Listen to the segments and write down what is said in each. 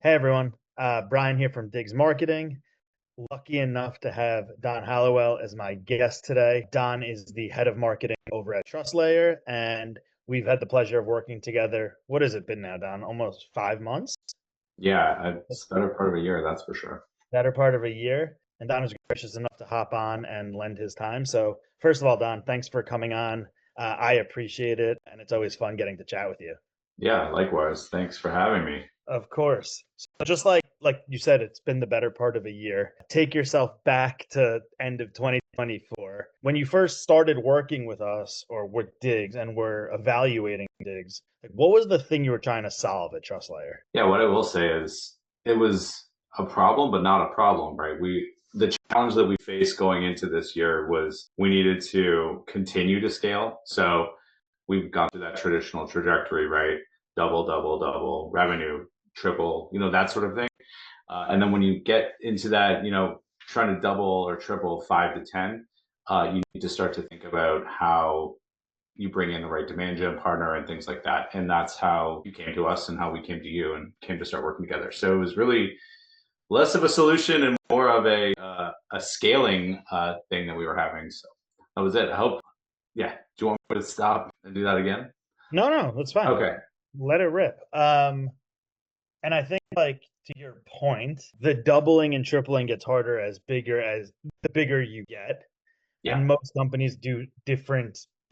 Hey everyone, Brian here from D.I.G.S Marketing. Lucky enough to have Don Halliwell as my guest today. Don is the head of marketing over at TrustLayer, and we've had the pleasure of working together. What has it been now, Don? Almost 5 months? Yeah, it's the better part of a year, that's for sure. Better part of a year. And Don was gracious enough to hop on and lend his time. So, first of all, Don, thanks for coming on. I appreciate it, and it's always fun getting to chat with you. Yeah, likewise. Thanks for having me. Of course. So just like you said, it's been the better part of a year. Take yourself back to end of 2024. When you first started working with us or with Diggs and were evaluating Diggs, like what was the thing you were trying to solve at TrustLayer? Yeah, what I will say is it was a problem, but not a problem, right? The challenge that we faced going into this year was we needed to continue to scale. So we've gone through that traditional trajectory, right? Double, double, double, revenue, triple, that sort of thing. And then when you get into that, trying to double or triple 5 to 10, you need to start to think about how you bring in the right demand gen partner and things like that. And that's how you came to us and how we came to you and came to start working together. So it was really less of a solution and more of a scaling thing that we were having. So that was it. I hope. Yeah. Do you want me to stop and do that again? No, no, that's fine. Okay. Let it rip. And I think like to your point, the doubling and tripling gets harder as the bigger you get. Yeah. And most companies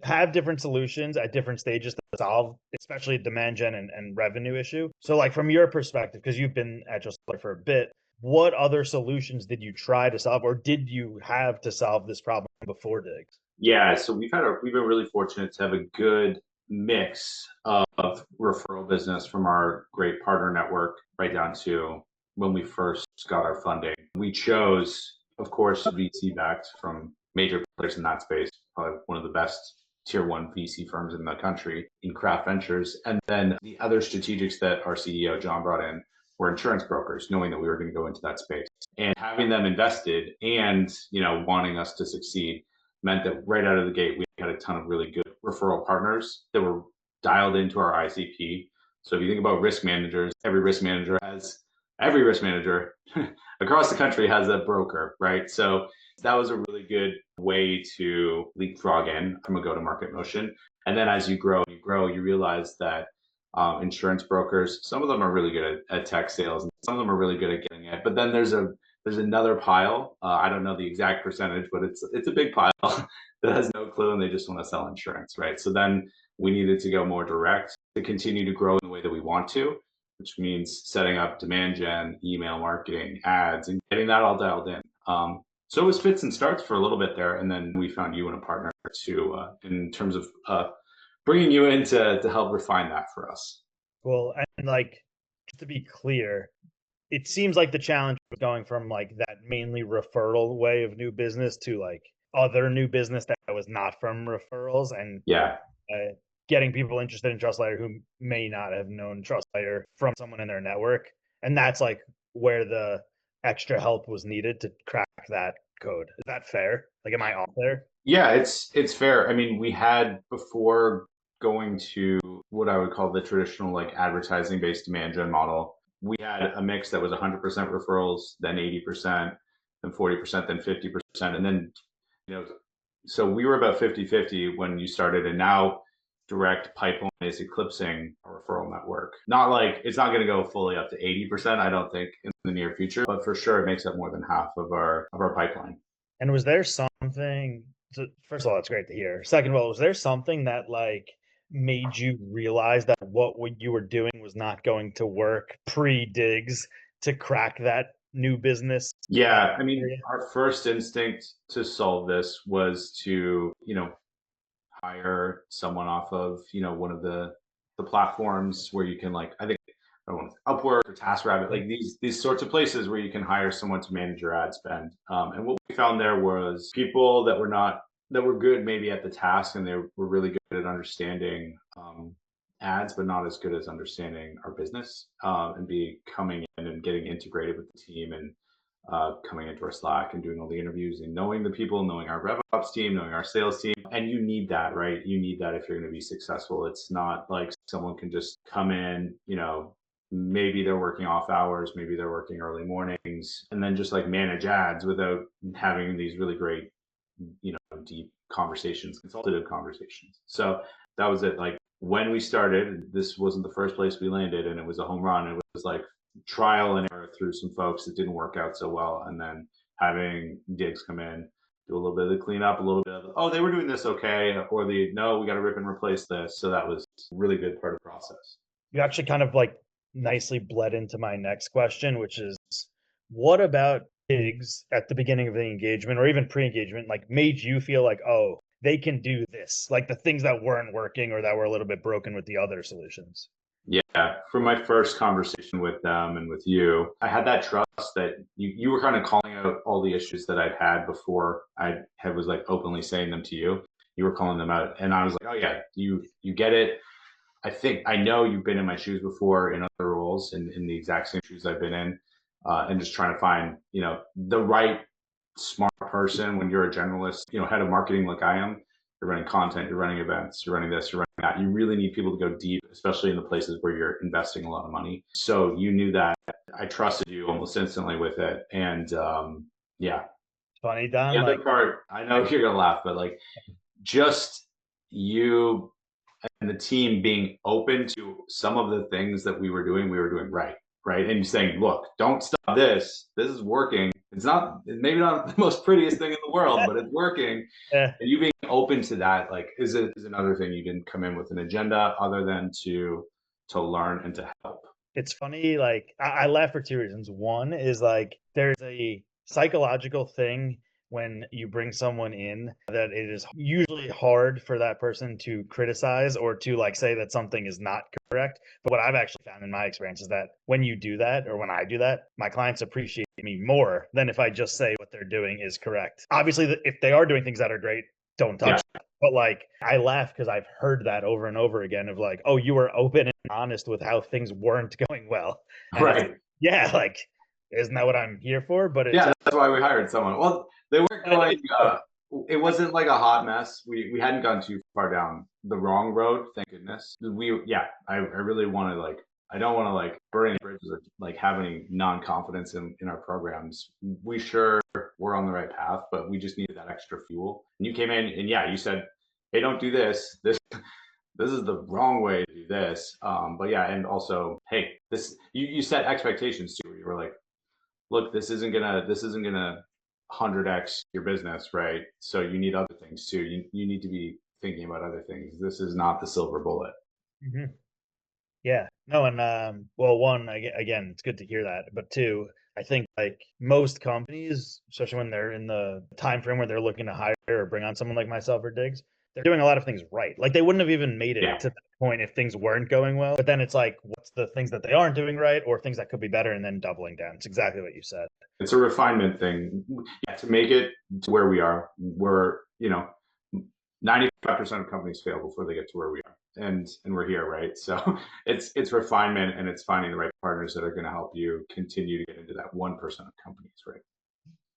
have different solutions at different stages to solve, especially a demand gen and revenue issue. So like from your perspective, because you've been at just for a bit, what other solutions did you try to solve or did you have to solve this problem before Diggs? Yeah, so we've been really fortunate to have a good mix of referral business from our great partner network right down to when we first got our funding. We chose, of course, VC backed from major players in that space, probably one of the best tier one VC firms in the country in craft ventures. And then the other strategics that our CEO John brought in were insurance brokers, knowing that we were going to go into that space. And having them invested and, wanting us to succeed meant that right out of the gate, we had a ton of really good referral partners that were dialed into our ICP. So if you think about risk managers, every risk manager across the country has a broker, right? So that was a really good way to leapfrog in from a go-to-market motion. And then as you grow and you grow, you realize that insurance brokers, some of them are really good at tech sales, and some of them are really good at getting it. But then there's another pile. I don't know the exact percentage, but it's a big pile that has no clue and they just want to sell insurance, right? So then we needed to go more direct to continue to grow in the way that we want to, which means setting up demand gen, email marketing, ads, and getting that all dialed in. So it was fits and starts for a little bit there, and then we found you and a partner to in terms of bringing you in to help refine that for us. Well, and like just to be clear, it seems like the challenge was going from like that mainly referral way of new business to like other new business that was not from referrals and Yeah, uh, getting people interested in TrustLayer who may not have known TrustLayer from someone in their network. And that's like where the extra help was needed to crack that code. Is that fair? Like, am I off there? yeah, it's fair. I mean, we had before going to what I would call the traditional like advertising based demand gen model. We had a mix that was 100% referrals, then 80%, then 40%, then 50%, and then you know, so we were about 50-50 when you started, and now direct pipeline is eclipsing our referral network. Not like it's not going to go fully up to 80%, I don't think, in the near future, but for sure it makes up more than half of our pipeline. And was there something, so first of all, it's great to hear. Second of all, was there something that like made you realize that what you were doing was not going to work pre-digs to crack that new business Yeah, I mean, area? our first instinct to solve this was to, hire someone off of, one of the platforms where you can like, I think I don't want to Upwork or TaskRabbit, like these sorts of places where you can hire someone to manage your ad spend. And what we found there was people that were good maybe at the task and they were really good at understanding ads, but not as good as understanding our business and be coming in and getting integrated with the team and coming into our Slack and doing all the interviews and knowing the people, knowing our RevOps team, knowing our sales team. And you need that, right? You need that if you're going to be successful. It's not like someone can just come in, maybe they're working off hours, maybe they're working early mornings, and then just like manage ads without having these really great, deep conversations, consultative conversations. So that was it. Like when we started, this wasn't the first place we landed, and it was a home run. It was like trial and error through some folks that didn't work out so well, and then having D.I.G.S come in, do a little bit of the cleanup, a little bit of, oh, they were doing this okay, or the, no, we got to rip and replace this. So that was a really good part of the process. You actually kind of like nicely bled into my next question, which is what about gigs at the beginning of the engagement or even pre-engagement like made you feel like, oh, they can do this, like the things that weren't working or that were a little bit broken with the other solutions? Yeah, from my first conversation with them and with you, I had that trust that you were kind of calling out all the issues that I'd had before was like openly saying them to you. You were calling them out, and I was like, oh yeah, you get it. I know you've been in my shoes before in other roles, in the exact same shoes I've been in, and just trying to find the right smart person when you're a generalist, head of marketing like I am. You're running content, you're running events, you're running this, you're running that. You really need people to go deep, especially in the places where you're investing a lot of money. So you knew that. I trusted you almost instantly with it. And yeah. Funny, The Don, other like part, I know you're going to laugh, but like just you and the team being open to some of the things that we were doing right. Right. And saying, look, don't stop this. This is working. It's maybe not the most prettiest thing in the world, but it's working. eh, And you being open to that, like, is another thing. You didn't come in with an agenda other than to learn and to help. it's funny, like I laugh for two reasons. One is like there's a psychological thing when you bring someone in that it is usually hard for that person to criticize or to like say that something is not correct. But what I've actually found in my experience is that when you do that or when I do that, my clients appreciate me more than if I just say what they're doing is correct. Obviously, if they are doing things that are great, don't touch Yeah. but like I laugh because I've heard that over and over again of like, oh, you were open and honest with how things weren't going well. And it's Right. yeah, like isn't that what I'm here for? But it's Yeah, that's why we hired someone. Well, they weren't I know going. you are. It wasn't like a hot mess. We hadn't gone too far down the wrong road. Thank goodness. I really want to like. I don't want to like burn any bridges or like have any non-confidence in our programs. We sure we're on the right path, but we just needed that extra fuel. And you came in and yeah, you said, "Hey, don't do this. This is the wrong way to do this." But yeah, and also, hey, you set expectations too. Where you were like, look, this isn't gonna 100x your business, right? So you need other things too. You need to be thinking about other things. This is not the silver bullet. Mhm. Yeah. No, and well, one, again, it's good to hear that. But two, I think like most companies, especially when they're in the time frame where they're looking to hire or bring on someone like myself or Diggs, they're doing a lot of things right. Like they wouldn't have even made it Yeah, to that point if things weren't going well. But then it's like, what's the things that they aren't doing right or things that could be better, and then doubling down. It's exactly what you said. it's a refinement thing. Yeah, to make it to where we are, 95% of companies fail before they get to where we are, and we're here, right? So it's refinement, and it's finding the right partners that are going to help you continue to get into that 1% of companies, right?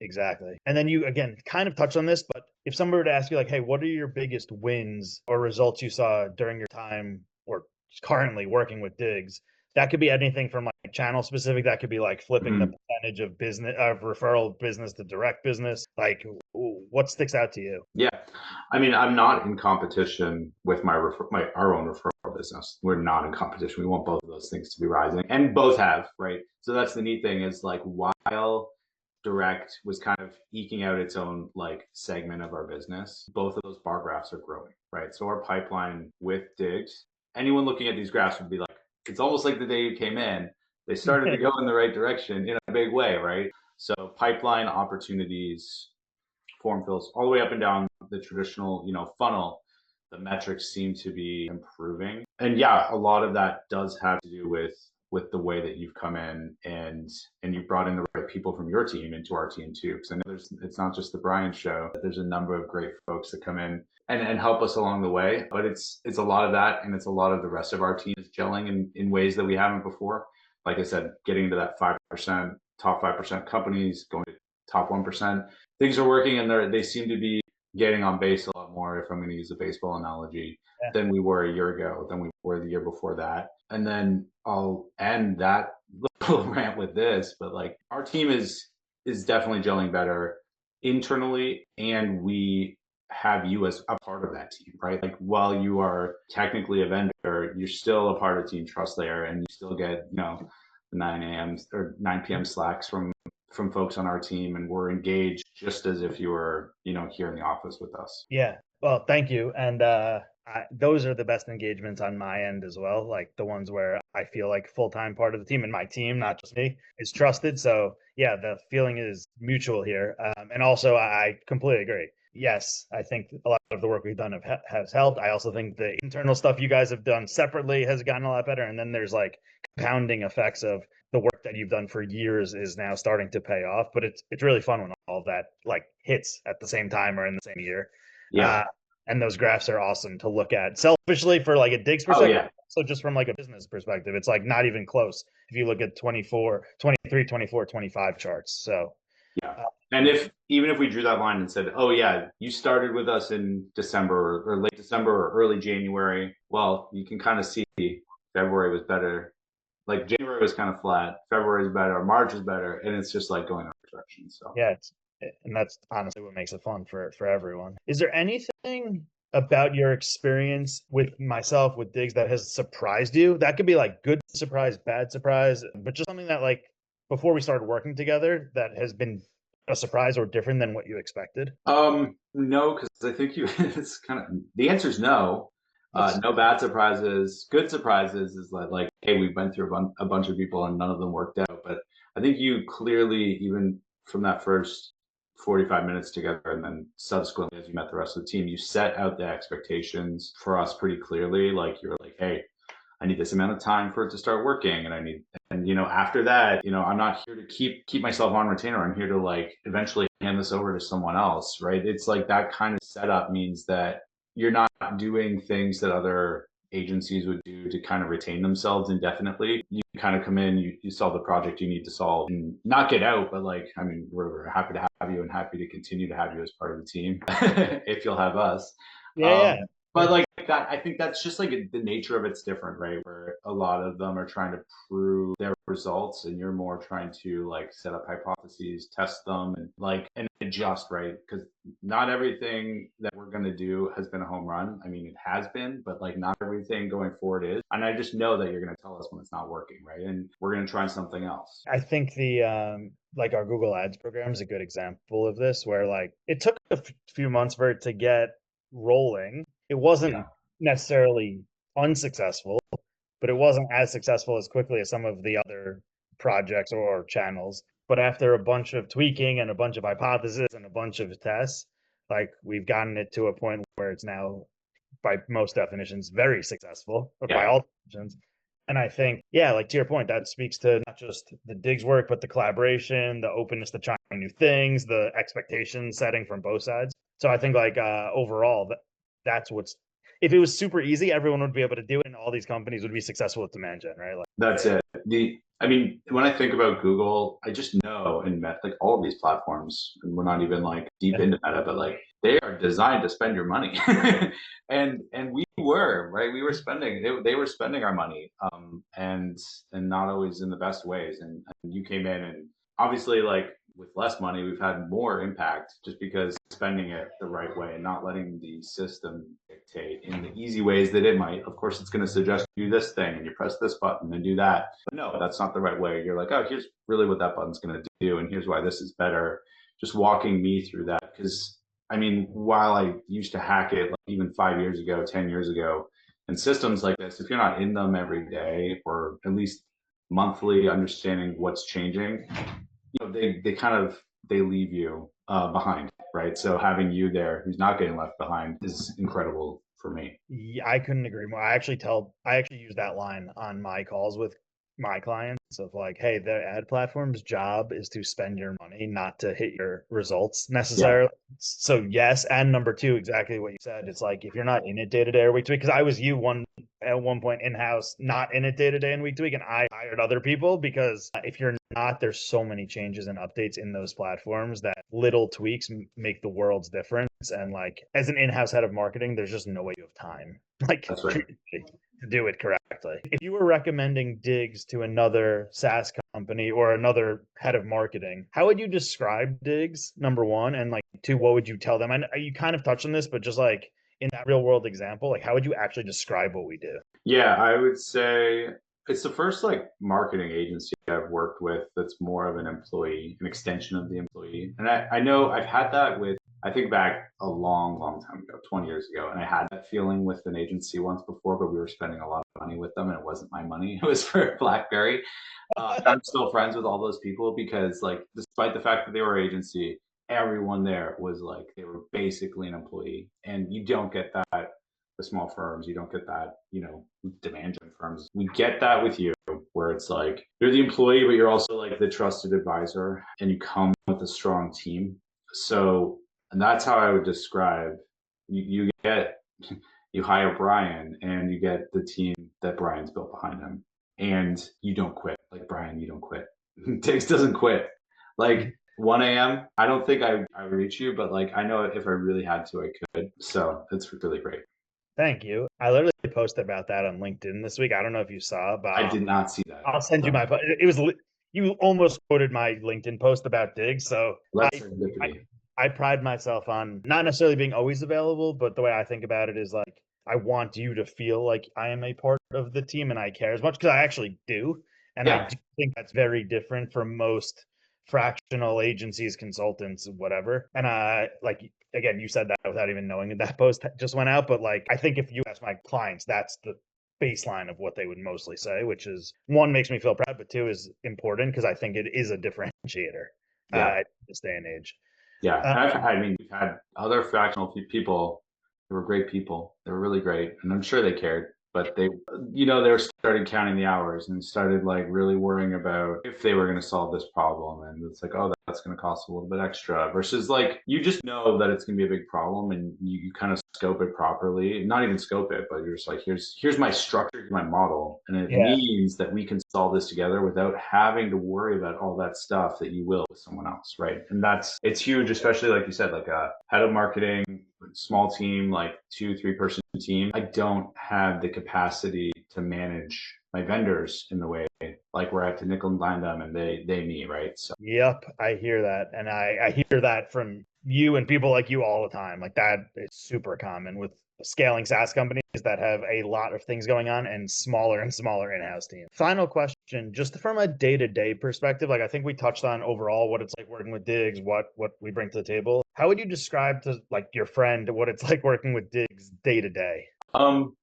Exactly. And then you again kind of touched on this, but if someone were to ask you like, hey, what are your biggest wins or results you saw during your time or currently working with Diggs? That could be anything from like channel specific. That could be like flipping the Mhm. percentage of business of referral business to direct business. Like what sticks out to you? Yeah, I mean, I'm not in competition with our own referral business. We're not in competition. We want both of those things to be rising, and both have, right? So that's the neat thing is like while direct was kind of eking out its own like segment of our business, both of those bar graphs are growing, right? So our pipeline with Diggs, anyone looking at these graphs would be like, it's almost like the day you came in, they started to go in the right direction in a big way, right? So pipeline opportunities, form fills all the way up and down the traditional, funnel, the metrics seem to be improving. And yeah, a lot of that does have to do with the way that you've come in and you brought in the right people from your team into our team too. Because I know it's not just the Brian show. There's a number of great folks that come in and help us along the way. But it's a lot of that, and it's a lot of the rest of our team is gelling in ways that we haven't before. Like I said, getting to that 5%, top 5% companies, going to top 1%. Things are working and they seem to be getting on base a lot more, if I'm going to use a baseball analogy, Yeah. than we were a year ago, than we were the year before that. And then I'll end that little rant with this, but like our team is definitely gelling better internally, and we have you as a part of that team, right? Like while you are technically a vendor, you're still a part of Team TrustLayer, and you still get, you know, the 9 a.m. or 9 p.m. slacks from folks on our team, and we're engaged just as if you were, you know, here in the office with us. Yeah. Well, thank you. And those are the best engagements on my end as well. Like the ones where I feel like full-time part of the team, and my team, not just me, is trusted. So yeah, the feeling is mutual here. And also, I completely agree. Yes, I think a lot of the work we've done has helped. I also think the internal stuff you guys have done separately has gotten a lot better. And then there's like compounding effects of the work that you've done for years is now starting to pay off. But it's really fun when all of that like hits at the same time or in the same year. Yeah. Uh, and those graphs are awesome to look at selfishly for like a D.I.G.S Oh perspective. yeah. So just from like a business perspective, it's like not even close if you look at 24, 23, 24, 25 charts. So Yeah. uh, And if even if we drew that line and said, "Oh yeah, you started with us in December or late December or early January," well, you can kind of see February was better. Like January was kind of flat, February is better, March is better, and it's just like going in a direction. So yeah, and that's honestly what makes it fun for everyone. Is there anything about your experience with myself with D.I.G.S that has surprised you? That could be like good surprise, bad surprise, but just something that like before we started working together that has been a surprise or different than what you expected. no, because I think you it's kind of the answer is no. That's No bad surprises. Good surprises is like, hey, we've been through a bunch of people and none of them worked out. But I think you clearly, even from that first 45 minutes together, and then subsequently as you met the rest of the team, you set out the expectations for us pretty clearly. Like you were like, hey, I need this amount of time for it to start working, and I need, and you know, after that, you know, I'm not here to keep myself on retainer. I'm here to like eventually hand this over to someone else, right? It's like that kind of setup means that you're not doing things that other agencies would do to kind of retain themselves indefinitely. You kind of come in, you solve the project you need to solve and not get out, but like, I mean, we're happy to have you and happy to continue to have you as part of the team if you'll have us. yeah, yeah, But like that, I think that's just like the nature of it's different, right? Where a lot of them are trying to prove their results, and you're more trying to like set up hypotheses, test them, and like and adjust, right? Because not everything that we're gonna do has been a home run. I mean, it has been, but like not everything going forward is. And I just know that you're gonna tell us when it's not working, right? And we're gonna try something else. I think the like our Google Ads program is a good example of this, where like it took a few months for it to get rolling. It Yeah. wasn't necessarily unsuccessful, but it wasn't as successful as quickly as some of the other projects or channels. But after a bunch of tweaking and a bunch of hypotheses and a bunch of tests, like we've gotten it to a point where it's now by most definitions very successful, or by Yeah. all definitions. And I think, yeah, like to your point, that speaks to not just the D.I.G.S work, but the collaboration, the openness to trying new things, the expectation setting from both sides. So I think like overall, that's what's if it was super easy, everyone would be able to do it, and all these companies would be successful with demand gen, right? Like, That's it. I mean, when I think about Google, I just know in like all of these platforms, and we're not even like deep yeah, into Meta, but like they are designed to spend your money, and we were right. We were spending. They were spending our money, and not always in the best ways. And you came in, and obviously, like with less money, we've had more impact just because spending it the right way and not letting the system dictate in the easy ways that it might. Of course, it's going to suggest you do this thing and you press this button and do that. But no, that's not the right way. You're like, oh, here's really what that button's going to do, and here's why this is better. Just walking me through that. Because, I mean, while I used to hack it like even 5 years ago, 10 years ago, and systems like this, if you're not in them every day or at least monthly understanding what's changing, you know, they kind of they leave you behind, right? So having you there who's not getting left behind is incredible for me. yeah, I couldn't agree more. I actually use that line on my calls with my clients of like, hey, the ad platform's job is to spend your money, not to hit your results Yeah. necessarily. So yes, and number two, exactly what you said. It's like if you're not in it day to day or week to week, because I was at one point in house, not in it day to day and week to week, and I hired other people because if you're not, there's so many changes and updates in those platforms that little tweaks make the world's difference. And like as an in-house head of marketing, there's just no way you have time, like That's right. to do it correctly. If you were recommending D.I.G.S to another SaaS company or another head of marketing, how would you describe D.I.G.S, number one? And like two, what would you tell them? And you kind of touched on this, but just like in that real world example, like how would you actually describe what we do? Yeah, I would say it's the first like marketing agency I've worked with that's more of an employee, an extension of the employee. And I know I've had that with, I think back a long, long time ago, 20 years ago, and I had that feeling with an agency once before, but we were spending a lot of money with them and it wasn't my money. It was for BlackBerry. I'm still friends with all those people because like, despite the fact that they were agency, everyone there was like, they were basically an employee. And you don't get that the small firms. You don't get that, demand gen firms. We get that with you, where it's like you're the employee, but you're also like the trusted advisor, and you come with a strong team. So, and that's how I would describe. You get you hire Brian, and you get the team that Brian's built behind him, and you don't quit. Like Brian, you don't quit. D.I.G.S doesn't quit. Like 1 a.m. I don't think I reach you, but like I know if I really had to, I could. So it's really great. Thank you. I literally posted about that on LinkedIn this week. I don't know if you saw, but I did not see that. I'll send you So my. It was you almost quoted my LinkedIn post about D.I.G.S. So that's I serendipity. I pride myself on not necessarily being always available, but the way I think about it is like I want you to feel like I am a part of the team and I care as much because I actually do. And I Yeah, do think that's very different from most fractional agencies, consultants, whatever. And like again, you said that without even knowing that that post just went out. But like I think if you ask my clients, that's the baseline of what they would mostly say, which is one makes me feel proud, but two is important because I think it is a differentiator yeah, at this day and age. yeah. Uh, I mean, we've had other fractional people. They were great people. They were really great, and I'm sure they cared. But they were started counting the hours and started like really worrying about if they were going to solve this problem. And it's like, oh, that's going to cost a little bit extra. Versus like you just know that it's going to be a big problem, and you kind of scope it properly. Not even scope it, but you're just like, here's my structure, here's my model, and it yeah, means that we can solve this together without having to worry about all that stuff that you will with someone else, right? And it's huge, especially like you said, like a head of marketing, small team, like 2-3 person team. I don't have the capacity to manage my vendors in the way like where I have to nickel and dime them and they me, right? So yep, I hear that, and I hear that from you and people like you all the time. Like that, it's super common with scaling SaaS companies that have a lot of things going on and smaller in-house teams. Final question, just from a day-to-day perspective, like I think we touched on overall what it's like working with D.I.G.S, what we bring to the table. How would you describe to like your friend what it's like working with D.I.G.S day to day?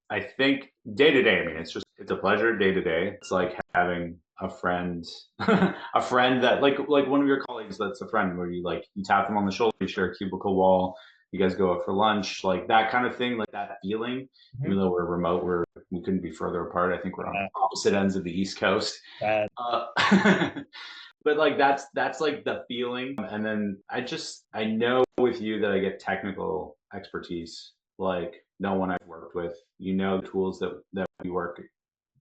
I think day to day, I mean, it's a pleasure day to day. It's like having a friend, a friend that like one of your colleagues that's a friend where you tap them on the shoulder, you share a cubicle wall, you guys go out for lunch, like that kind of thing, like that feeling. Even Mhm. though we're remote, we couldn't be further apart. I think we're on Yeah, opposite ends of the East Coast. that, Uh, but like that's like the feeling. And then I know with you that I get technical expertise like no one I've worked with. The tools that we work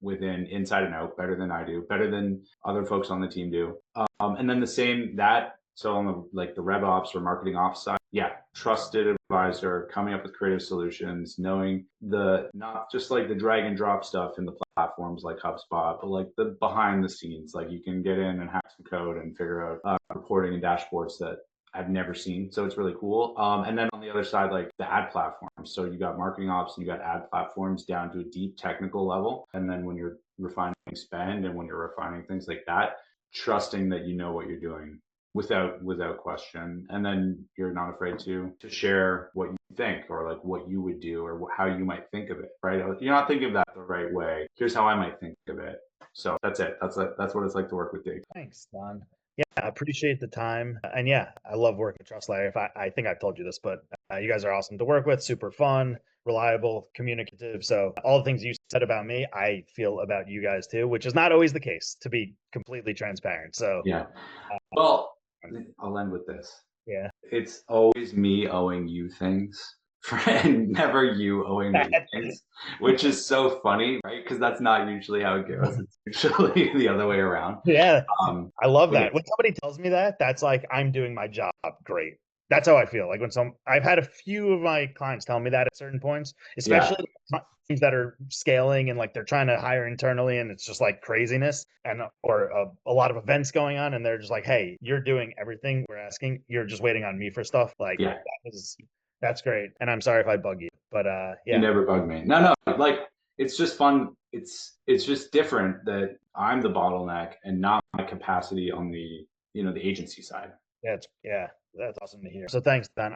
within inside and out better than I do, better than other folks on the team do. And then the same that so on the rev ops or marketing ops side, yeah, trusted advisor coming up with creative solutions, knowing the not just like the drag and drop stuff in the platforms like HubSpot, but like the behind the scenes, like you can get in and hack some code and figure out reporting and dashboards that I've never seen. So it's really cool. And then on the other side, like the ad platforms. So you got marketing ops and you got ad platforms down to a deep technical level. And then when you're refining spend and when you're refining things like that, trusting that you know what you're doing without question. And then you're not afraid to share what you think or like what you would do or how you might think of it, right? You're not thinking of that the right way. Here's how I might think of it. So that's it. That's what it's like to work with Dave. thanks, Don. Yeah, I appreciate the time. And yeah, I love working with TrustLayer. If I think I've told you this, but you guys are awesome to work with, super fun, reliable, communicative. So all the things you said about me, I feel about you guys too, which is not always the case, to be completely transparent. So Yeah. Well, I'll end with this. Yeah. It's always me owing you things and never you owing me things, which is so funny, right? Because that's not usually how it goes. It's usually the other way around. Yeah. I love But yeah, that. When somebody tells me that, that's like I'm doing my job great. That's how I feel. Like when I've had a few of my clients tell me that at certain points, yeah, especially teams that are scaling and like they're trying to hire internally and it's just like craziness and or a lot of events going on and they're just like, hey, you're doing everything we're asking. You're just waiting on me for stuff. Like yeah. that's great. And I'm sorry if I bug you, but You yeah, never bug me. No, no. Like it's just fun. It's just different that I'm the bottleneck and not my capacity on the the agency side. yeah, that's awesome to hear. So thanks, Dan.